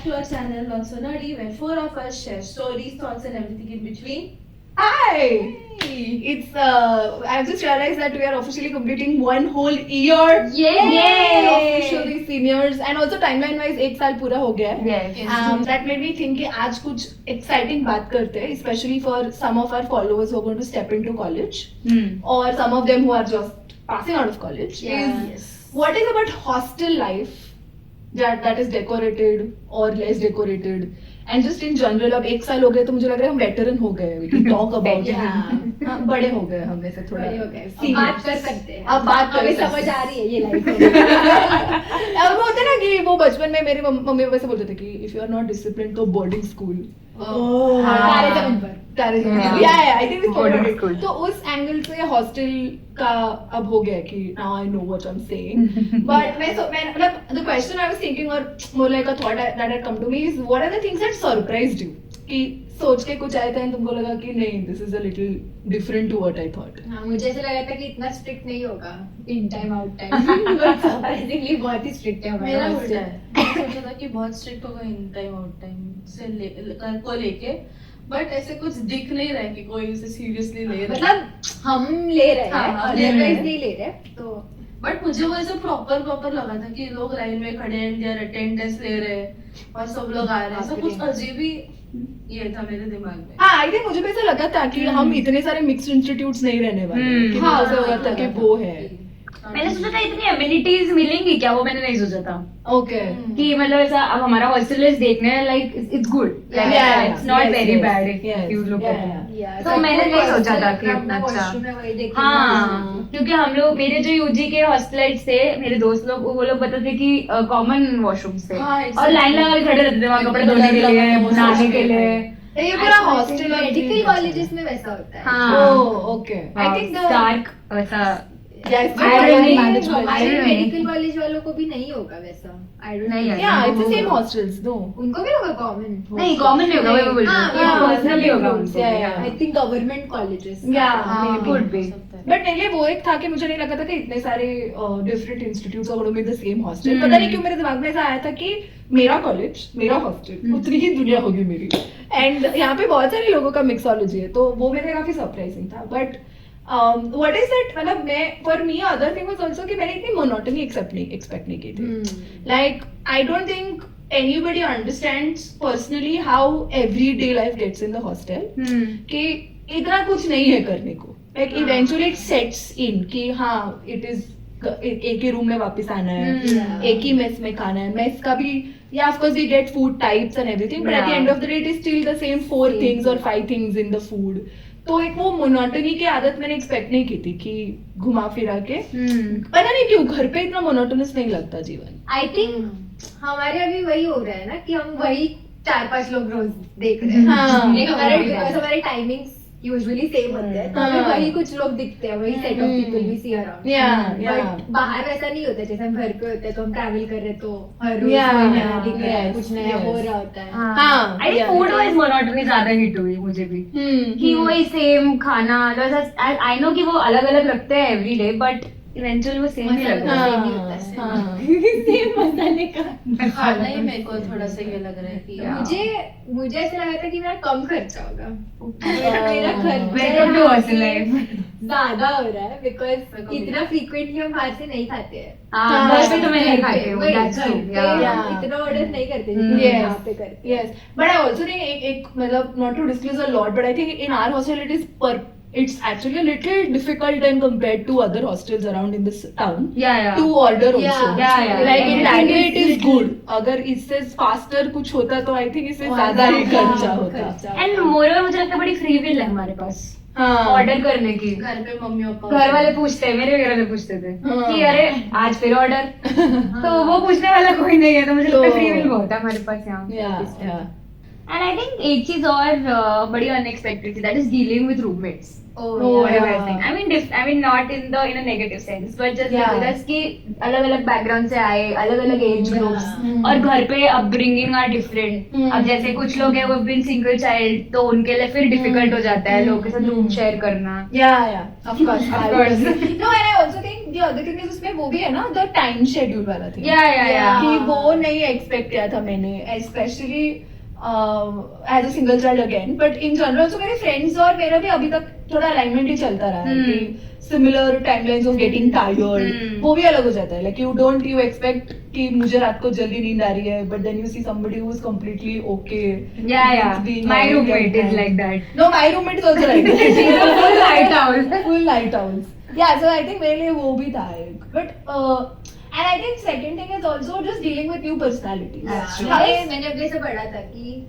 back to our channel Not So Nerdy, where four of us share stories, thoughts, and everything in between. Hi! It's I've just realized that we are officially completing one whole year. Yay! Officially seniors, and also timeline wise एक साल पूरा हो गया है. Yes. That made me think कि आज कुछ exciting बात करते हैं, especially for some of our followers who are going to step into college, or some of them who are just passing out of college. Yes. What is about hostel life that is decorated or less decorated? And just in general, अब एक साल हो गए तो मुझे लग रहा है हम veteran हो गए. We can talk about it. हाँ, बड़े हो गए हम में से थोड़ा. बड़े हो गए. Serious. बात कर सकते हैं. अब बात कर हमें सकते समझ हैं. आ रही है ये लाइफ. अब वो होता है ना कि वो बचपन में मेरे मम्मी पापा से बोलते थे कि if you are not disciplined तो boarding school. तारे जमीन पर. Yeah, I think it's Boarding boarding school. तो उस एंगल से हॉस्टल का अब हो गया कि now I know what I'm saying. But मैं मतलब the question I was thinking or more like a thought that had come to me is what are the things that surprised you? कि सोच के कुछ आया था तुमको लगा कि नहीं this is a little different to what I thought. हाँ, मुझे ऐसा लगा था कि इतना स्ट्रिक्ट नहीं होगा in time out time. Surprisingly बहुत ही स्ट्रिक्ट है मेरा हमारा उल्टा हॉस्टल. है. मैंने सोचा था कि बहुत स्ट्रिक्ट होगा इन टाइम आउट टाइम से को लेके, बट ऐसे कुछ दिख नहीं रहा है कि कोई उसे सीरियसली ले रहा है. मतलब हम ले रहे हैं हाँ, और ले रहे अदरवाइज हैं. नहीं ले रहे तो बट मुझे वो ऐसे प्रॉपर लगा था कि लोग लाइन में खड़े हैं, देयर अटेंडेंस ले रहे हैं और सब लोग आ रहे हैं. सब कुछ अजीब ही ये था मेरे दिमाग में. हाँ आई थिंक मुझे भी ऐसा लगा था कि हम इतने सारे मिक्स्ड इंस्टीट्यूट्स नहीं रहने वाले कि हाँ, मुझे ऐसा लगा था कि वो है. मैंने सोचा था इतनी एमिनिटीज मिलेंगी क्या, वो मैंने नहीं सोचा था ओके कि मतलब ऐसा. अब हमारा हॉस्टल देखने like it's good, it's not very bad if you look at it. तो मैंने नहीं सोचा था कि इतना अच्छा. हाँ, क्योंकि हम लोग मेरे जो यूजी के हॉस्टलेट्स थे, मेरे दोस्त लोग वो लोग बताते थे कि कॉमन वॉशरूम्स थे हाँ, और लाइन लगा के खड़े रहते थे वहाँ कपड़े धोने के लिए, नहाने के लिए. ये पूरा हॉस्टल मेडिकल कॉलेजेस में वैसा होता है. हाँ, okay I think the- dark वैसा. Yes, मेडिकल कॉलेज वालों को भी नहीं होगा वैसा. I don't नहीं know. है. Yeah, it's the same hostels, no. उनको भी होगा कॉमन. नहीं कॉमन नहीं होगा, वो बोल रही हूँ. हाँ, पर्सनली होगा उनको. Yeah. I think government colleges. Yeah, हाँ, maybe. could be. बट मेरे लिए वो एक था कि मुझे नहीं लगा था कि इतने सारे डिफरेंट इंस्टीट्यूट्स और में द सेम हॉस्टल. पता नहीं क्यों मेरे दिमाग में ऐसा आया था कि मेरा कॉलेज मेरा हॉस्टल उतनी ही दुनिया होगी मेरी. एंड यहाँ पे बहुत सारे लोगों का मिक्सोलॉजी है तो वो मेरे लिए काफी सरप्राइजिंग था. बट व्हाट इज दैट, मतलब मैं for me other thing was also कि मैंने इतनी मोनोटनी एक्सेप्ट नहीं की थी. Like, I don't think anybody understands personally how everyday life gets in the hostel. कि इतना कुछ नहीं है करने को. Like, eventually it sets in कि हाँ, it is एक ही रूम में वापस आना है, एक ही मेस में खाना है. मेस का भी yeah, of course we get food types and everything, but at the end of the day it is still the same 4 things or 5 things in the food. तो एक वो मोनोटनी की आदत मैंने एक्सपेक्ट नहीं की थी कि घुमा फिरा के. पता नहीं क्यों घर पे इतना मोनोटोनस नहीं लगता जीवन. आई थिंक हमारे अभी वही हो रहा है ना कि हम वही 4-5 लोग रोज देख रहे हैं. हाँ. एक हमारे टाइमिंग्स यूजुअली सेम होते हैं तो हमें वही कुछ लोग दिखते हैं, वही set of people we see around. But बाहर वैसा नहीं होता. जैसे हम घर पे होते हैं तो हम ट्रैवल कर रहे हैं तो हर रोज कोई नया दिख रहा है, कुछ नया हो रहा होता है. हाँ, I think food wise monotony ज्यादा हिट हुई मुझे भी कि वही सेम खाना. आई नो कि वो अलग अलग लगते हैं एवरी डे बट इवेंचुअली वो सेम ही लगता है. same ही होता है. सेम मसाले का खाना ही मेरे को थोड़ा सा ये लग रहा है कि मुझे ऐसा लगा था कि मेरा कम खर्चा होगा. मेरा वेलकम टू हॉस्टल लाइफ. ज्यादा हो रहा है बिकॉज मेरे को इतना फ्रीक्वेंटली हम बाहर से नहीं खाते हैं. घर पे तो मैं नहीं खाती हूँ. वही, That's घर true. पे Yeah. हम इतना ऑर्डर नहीं करते जितना Yes. यहाँ पे करते हैं. Yes, but I also think एक मतलब not to disclose a lot, but I think in our hostel it's actually a little difficult than compared to other hostels around in this town Yeah. to order also. Yeah. Like in That India is it is good. अगर इससे faster कुछ होता तो I think इससे ज्यादा ही खर्चा होता. And moreover मुझे लगता है बड़ी फ्री विल है हमारे पास हाँ. ऑर्डर करने की. घर पे मम्मी पापा घर वाले पूछते हैं, मेरे घर वाले पूछते थे हाँ. कि अरे आज फिर ऑर्डर. तो वो पूछने वाला कोई नहीं है तो मुझे लगता है फ्री विल बहुत है हमारे पास यहाँ. Yeah. And I think एक चीज और बड़ी अनएक्सपेक्टेड थी, that is dealing with roommates. Oh, Oh, yeah. yeah. I mean not in a negative sense, but just Yeah. because कि अलग अलग बैकग्राउंड से आए, अलग अलग एज ग्रुप्स, और घर पे अपब्रिंगिंग आर डिफरेंट. अब जैसे कुछ लोग हैं वो बिन सिंगल चाइल्ड, तो उनके लिए फिर डिफिकल्ट हो जाता है लोगों के साथ रूम शेयर करना. Yeah, of course. Of I course. would agree. No, and I also think the other thing is उसमें वो भी है ना, the time schedule वाला thing. Yeah. कि वो नहीं एक्सपेक्ट किया था मैंने, specially as a single child again, but in general also मेरे फ्रेंड्स और मेरा भी अभी तक थोड़ा अलाइनमेंट ही चलता रहा है कि similar timelines of getting tired, वो भी अलग हो जाता है. लाइक यू एक्सपेक्ट कि मुझे रात को जल्दी नींद आ रही है, but then you see somebody who is completely okay. Yeah. My roommate is like that. No, my roommate is also like that. She's a full night owl. Full night owls. Yeah, so I think मेरे लिए वो भी था एक. But and I think second thing is also just dealing with new personalities. That's true. Yes, मैंने अपने से पढ़ा था कि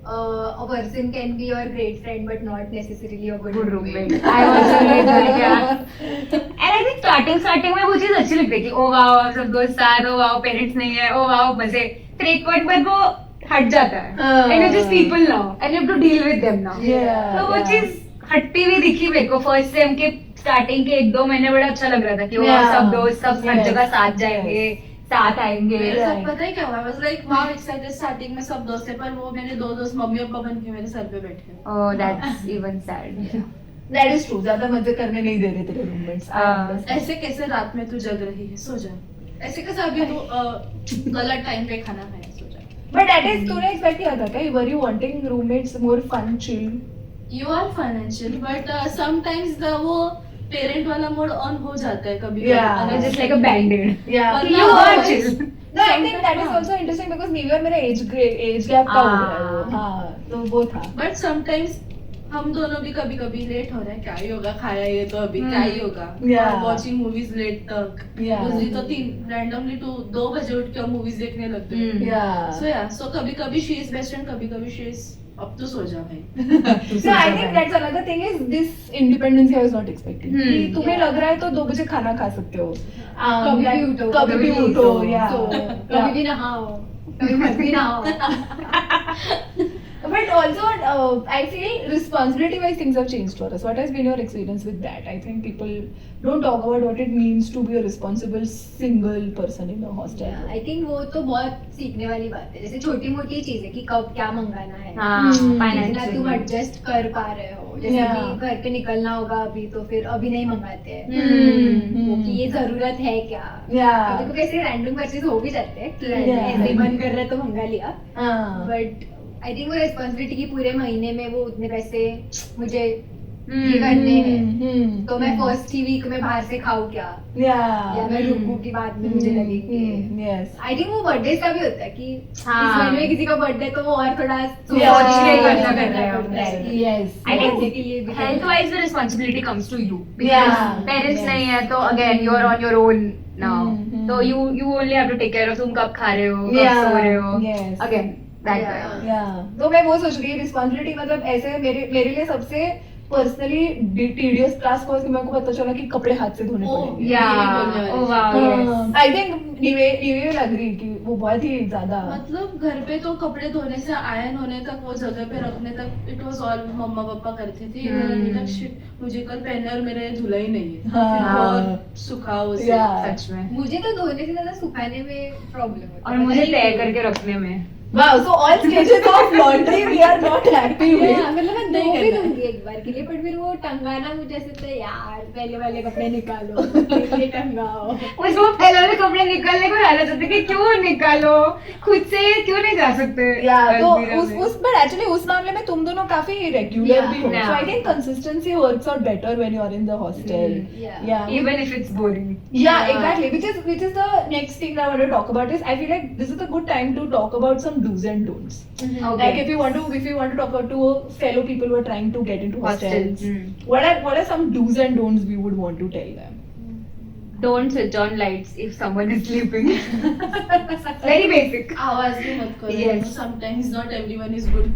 a person can be your great friend but not necessarily a good roommate. I also read that, yeah. And I think starting में वो चीज अच्छी लगती है कि ओ वाओ सब दोस्त साथ, ओ वाओ पेरेंट्स नहीं है, ओ वाओ मजे. फिर एक पॉइंट पर वो हट जाता है. And you're just people now and you have to deal with them now. Yeah, तो वो yeah. चीज हटती हुई दिखी मेरे को फर्स्ट सेम के स्टार्टिंग के 1-2 महीने बड़ा अच्छा लग रहा था कि वो Yeah. सब दोस्त सब हर Yes. जगह साथ जाएंगे, साथ आएंगे. मेरे Right. साथ पता है क्या हुआ, I was like wow excited starting में सब दोस्त थे, पर वो मेरे 2 दोस्त मम्मी और पापा बन के मेरे सर पे बैठे. Oh, that's even sad. That is true. ज्यादा मजे करने नहीं दे रहे तेरे roommates. I हाँ. understand. ऐसे कैसे रात में तू जग रही है, सो जा. ऐसे कैसे अभी तू गलत टाइम पे खाना खाया, सो जा. But that is तूने expect किया था क्या? Were you wanting roommates more fun, chill? You are financial, but sometimes the वो पेरेंट वाला मोड ऑन हो जाता है कभी. Yeah. It's just like a band-aid. Yeah. But You now are it's- chill. No, I think that is also interesting because maybe और मेरा age gap का हो रहा है वो. हाँ, तो वो था. बट समटाइम्स हम दोनों भी कभी कभी लेट हो रहे हैं, क्या ही होगा, खाया ये तो अभी क्या ही होगा. Yeah. वॉचिंग मूवीज लेट तक. Yeah. उस दिन तो 3 2 बजे उठ के मूवीज देखने लगते हैं. Yeah. सो कभी कभी शी इज बेस्ट फ्रेंड, कभी कभी शी इज अब तो सो जा भाई. So I think that's another thing is this independence I was not expecting. कि तुम्हें लग रहा है तो 2 बजे खाना खा सकते हो. कभी भी उठो, कभी भी उठो. Yeah. सो, कभी भी नहाओ, कभी मत भी नहाओ. But also, I feel responsibility-wise things have changed for us. What has been your experience with that? I think people don't talk about what it means to be a responsible single person in a hostel. I think वो तो बहुत सीखने वाली बात है. जैसे छोटी मोटी चीजें कि कब क्या मंगाना है, हाँ, जितना financially. तुम एडजस्ट कर पा रहे हो. जैसे Yeah. कि घर पे निकलना होगा अभी तो फिर अभी नहीं मंगाते हैं. Hmm. वो कि ये जरूरत है क्या. Yeah. कभी कभी ऐसे रैंडम परचेज हो भी जाते हैं कि Yeah. ऐसे ही मन कर रहा है तो मंगा लिया. Uh, बट आई थिंक वो रिस्पॉन्सिबिलिटी की पूरे महीने में वो उतने पैसे मुझे ये करने हैं, तो मैं फर्स्ट ही वीक में बाहर से खाऊं क्या, या मैं रुकूं की बाद में मुझे लगे कि Yes. आई थिंक वो बर्थडे का भी होता है कि हाँ. इस महीने में किसी का बर्थडे तो वो और थोड़ा Yeah. सोच के खर्चा Yeah. करना पड़ता है कि Yes. I think बर्थडे के लिए भी health wise the responsibility comes to you Yeah. because parents Yes. नहीं है तो again you're on your own now. Hmm. So you only have to take care of तुम कब खा रहे हो, कब Yeah. सो रहे हो. Yes. Again that Yeah. way. Yeah. तो मैं वो सोच रही हूँ रिस्पॉन्सिबिलिटी मतलब ऐसे मेरे लिए सबसे पर्सनली टीडियस टास्क हुआ कि मेरे को पता चला कि कपड़े हाथ से धोने Oh, पड़ेंगे. Yeah. Oh wow. Yes. I think निवे लग रही कि वो बहुत ही ज्यादा मतलब घर पे तो कपड़े धोने से आयरन होने तक, वो जगह पे रखने तक इट वाज ऑल मम्मा पापा करते थे. इधर अभी तक shit, मुझे कल पहने और मेरे धुला ही नहीं है. हाँ. फिर और सुखाओ उसे. Yeah. सच में. मुझे तो धोने से ज्यादा सुखाने में प्रॉब्लम होता और मुझे तय करके रखने में. Wow, so all stages of laundry we are not happy with. मतलब मैं नहीं धो भी करना है. दूंगी एक बार के लिए, पर फिर वो टंगाना मुझे ऐसे तो यार पहले वाले कपड़े निकालो फिर ये टंगाओ. उसको पहले वाले कपड़े निकालने को हालत होती है कि क्यों निकालो, खुद से क्यों नहीं जा सकते. Yeah, तो अलमीरा में. उस but actually उस मामले में तुम दोनों काफी रेगुलर Yeah. भी हो. Yeah. So I think consistency works out better when you are in the hostel. Yeah. Yeah. Even if it's boring. Yeah, Yeah. exactly. Which is the next thing that I want to talk about is I feel like this is a good time to talk about some do's and don'ts. Okay. Like if you want to talk about to fellow people who are trying to get into hostels, Hostels. what are some do's and don'ts we would want to tell them? Don't switch on lights if someone is sleeping. Very basic. आवाज भी मत करो. Yes. Sometimes not everyone is good.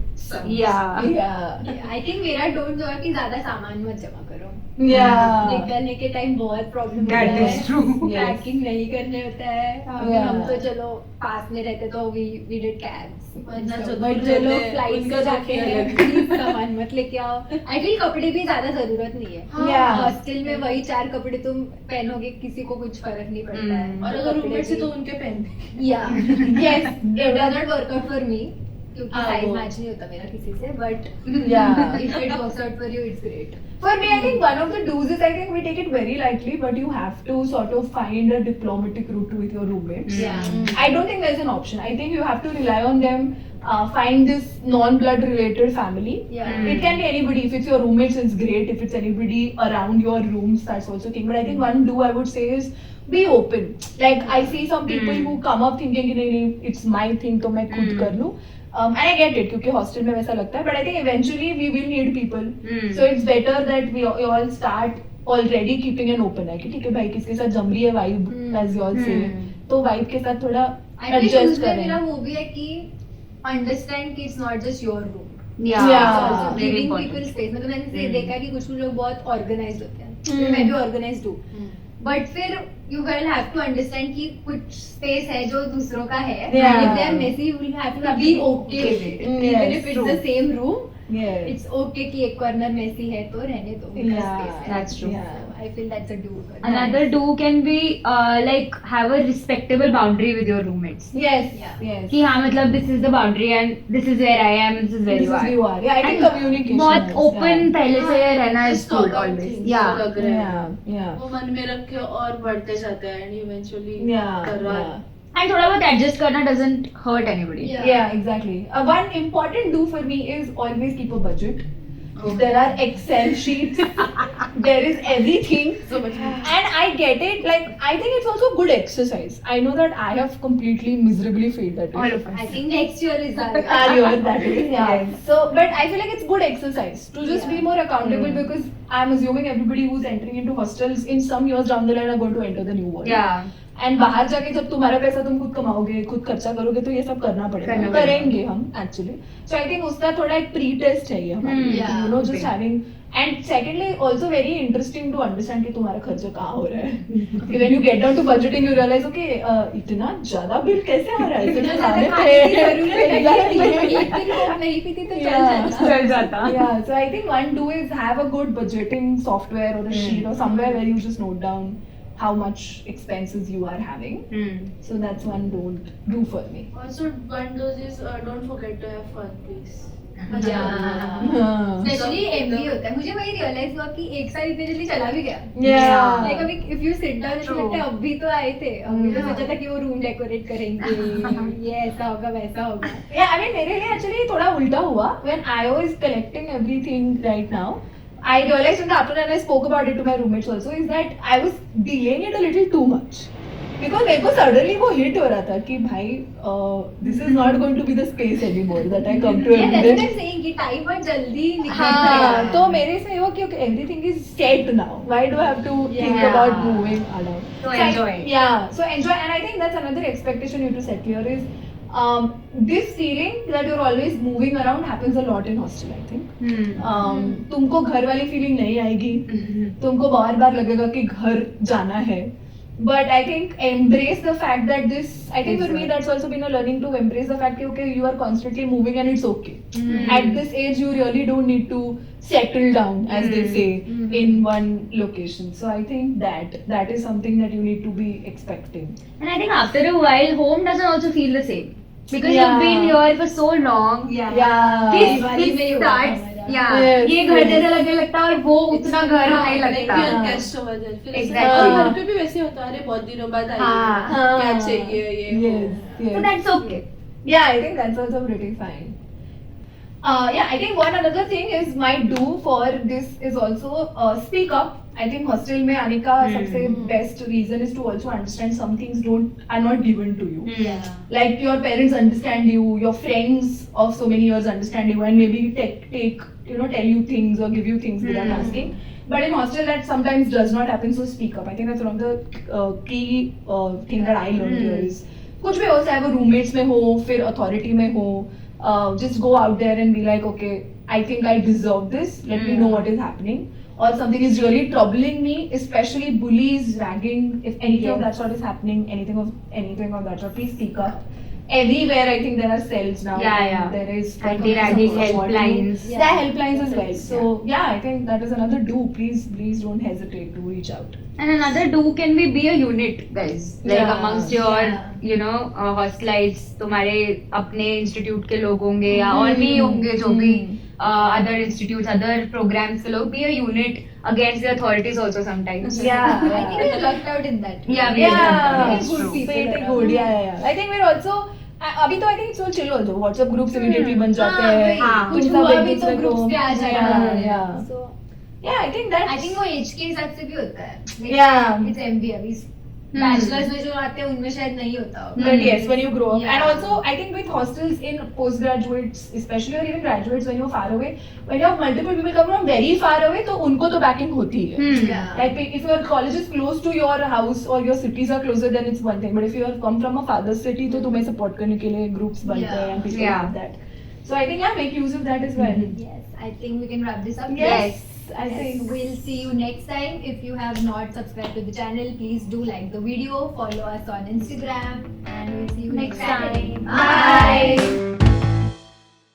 Yeah. Yeah. I think मेरा don't जो है कि ज्यादा सामान मत जमा करो. Yeah. निकलने के टाइम बहुत प्रॉब्लम That होता is है true. Yes. पैकिंग नहीं करने होता है Yeah. हम तो चलो पास में रहते तो वी डिड कैब्स वरना जो बट दूर जो रहते लोग हैं, फ्लाइट उनका से तो जाते क्या हैं अलग। प्लीज सामान मत लेके आओ आई थिंक कपड़े भी ज्यादा जरूरत नहीं है Yeah. हॉस्टल में वही 4 कपड़े तुम पहनोगे किसी को कुछ फर्क नहीं पड़ता है और अगर रूममेट से तो उनके पहनते या yes it does not work out for me क्योंकि हाँ, साइज वो। मैच नहीं होता मेरा किसी से but Yeah. If it works out for you it's great For me, I think one of the do's is I think we take it very lightly, but you have to sort of find a diplomatic route with your roommates. Yeah. I don't think there's an option. I think you have to rely on them. Find this non-blood related family. Yeah. It can be anybody. If it's your roommates, it's great. If it's anybody around your rooms, that's also king. But I think one do I would say is be open. Like I see some people who come up thinking, "नहीं, नहीं, it's my thing, तो मैं खुद कर लूँ." And I get it क्योंकि hostel में वैसा लगता है. But I think eventually we will need people. So it's better that we all start already keeping an open eye कि ठीक है भाई किसके साथ जम रही है vibe as you all say. तो vibe के साथ थोड़ा आई थिंक adjust उसमें करें. मेरा वो भी है कि अंडरस्टैंड कि it's not just your room Yeah. Yeah. Very giving important. People space मतलब मैंने ये देखा है कि कुछ लोग बहुत ऑर्गेनाइज्ड होते हैं Hmm. मैं भी ऑर्गेनाइज्ड हूँ बट फिर you will have to understand कि कुछ स्पेस है जो दूसरों का है Yeah. If they are messy you will have to be okay with it Yes, even if it's the true. Same room Yes. It's okay कि एक कॉर्नर मेसी है तो रहने दो उनका Yeah, स्पेस है that's true. Yeah. I feel that's a do Another do can be like have a respectable boundary with your roommates. Yes. Yeah. Yes. कि हाँ मतलब this is the boundary and this is where I am, this is where This you is are. you are. Yeah, I think And communication. बहुत is, open yeah. पहले से रहना is Just good talk out always. things, Yeah. जो लग रहा है Yeah. Yeah. वो मन में रख के और बढ़ते जाते हैं and eventually Yeah. कर रहा है. Yeah. And थोड़ा बहुत adjust करना doesn't hurt anybody. Yeah. Yeah, exactly. One important do for me is always keep a budget. Oh. There are Excel sheets. There is everything. So much. And I get it. Like, I think it's also good exercise. I know that I have completely miserably failed at it. All of us. I think next year is Are you that is? Yeah. Yes. So, but I feel like it's good exercise to just be Yeah. more accountable because I'm assuming everybody who's entering into hostels in some years down the line are going to enter the new world. Yeah. And बाहर जाके जब तुम्हारा पैसा तुम खुद कमाओगे खुद खर्चा करोगे तो ये सब करना पड़ेगा करना पड़ेगा। करेंगे हम एक्चुअली सो आई थिंक उसका थोड़ा एक प्री टेस्ट है ये Yeah. You know just Okay. Having and secondly also very interesting to understand कि तुम्हारा खर्चा कहाँ हो रहा है when you get down to budgeting you realize okay इतना ज्यादा बिल कैसे आ रहा है इतने सारे नहीं पीती तो चल Yeah. जाता चल जाता. Yeah, so I think one do is have a good budgeting software or a sheet or somewhere where you just note down how much expenses you are having. So that's one don't do for me. Also, one does is don't forget to have fun, please. हाँ. Specially MB होता है मुझे वही realise हुआ कि एक साल इतने जल्दी चला भी गया Yeah. लाइक अभी इफ यू सिट डाउन ऐसा True. लगता है अभी तो आए थे अभी तो Yeah. सोचा था कि वो रूम डेकोरेट करेंगे ये ऐसा होगा वैसा होगा Yeah, I mean मेरे लिए actually थोड़ा उल्टा हुआ. When I was collecting everything right now, I realized in the afternoon and I spoke about it to my roommates also is that I was delaying it a little too much. Because मेरे को suddenly वो hit हो रहा था कि भाई this is not going to be the space anymore that I come to Yeah, every that's what day. I'm saying कि time बहुत जल्दी निकल हाँ, जाएगा तो मेरे से वो कि everything is set now. Why do I have to think Yeah. about moving around? So I- enjoy. Yeah, so enjoy, and I think that's another expectation you have to set here is this feeling that you're always moving around happens a lot in hostel. I think तुमको घर वाली feeling नहीं आएगी. तुमको बार बार लगेगा कि घर जाना है. But I think embrace the fact that this. I think for me that's also been a learning to embrace the fact that okay you are constantly moving and it's okay. At this age you really don't need to settle down as they say in one location. So I think that is something that you need to be expecting. And I think after a while, home doesn't also feel the same because Yeah. you've been here for so long. Yeah. Diwali में ही हुआ था starts. हमारा। Yeah. Yes, ये घर yes. जैसा लगने लगता है और वो उतना घर नहीं Like लगता. we are guest over there. फिर ऐसा Exactly. और घर पे भी वैसे होता है अरे बहुत दिनों बाद आई हाँ. है क्या चाहिए ये वो। Yes. So Yes. that's okay. Yeah, I think that's also pretty fine. Yeah, I think one another thing is my do for this is also speak up. I think hostel में आने का सबसे best reason is to also understand some things are not given to you. Yeah. Like your parents understand you, your friends of so many years understand you, and maybe take tell you things or give you things without asking. But in hostel that sometimes does not happen. So speak up. I think that's one of the key thing that I learned here is कुछ भी हो चाहे वो roommates में हो फिर authority में हो just go out there and be like okay I think I deserve this. Let me know what is happening. or something is really troubling me, especially bullies, ragging, if anything of Yes. that sort is happening, anything of that sort, please speak up. Everywhere I think there are cells now. Yeah, and yeah. There is Anti-ragging support. helplines. There are helplines as well. So yeah, I think that is another do. Please don't hesitate to reach out. And another do can be a unit, guys. Like Yeah. amongst your, Yeah. hostelites, तुम्हारे अपने institute के लोग होंगे या और भी होंगे जो भी other institutes, other programs के लोग, be a unit against the authorities also sometimes. Yeah, I think we lucked out in that. Yeah, we have done that. Yeah, It's good true. people. Pretty good. Yeah. I think we're also. अभी तो I think it's all chill also. WhatsApp groups immediately बन जाते हाँ, हैं. वही, हाँ. कुछ तुम हुआ सब एक भी तो दूसरे को- ग्रुप्स पे आ जाएगा. Yeah. So Yeah, I think that's. I think वो एज के हिसाब से भी होता है. Yeah. It's MB अभी. बैचलर्स में जो आते हैं उनमें शायद नहीं होता होगा. But yes, when you grow up, Yeah. and also I think with hostels in postgraduates, especially or even graduates, when you're far away, when you have multiple people come from very far away, तो उनको तो backing होती है. Yeah. Like if your college is close to your house or your cities are closer, then it's one thing. But if you have come from a father's city, तो तुम्हें support करने के लिए groups बनते हैं and people Yeah. like that. So I think yeah, make use of that as well. Yes, I think we can wrap this up. Yes, I Yes, think. we'll see you next time. If you have not subscribed to the channel, please do like the video, follow us on Instagram, and we'll see you next time. Bye.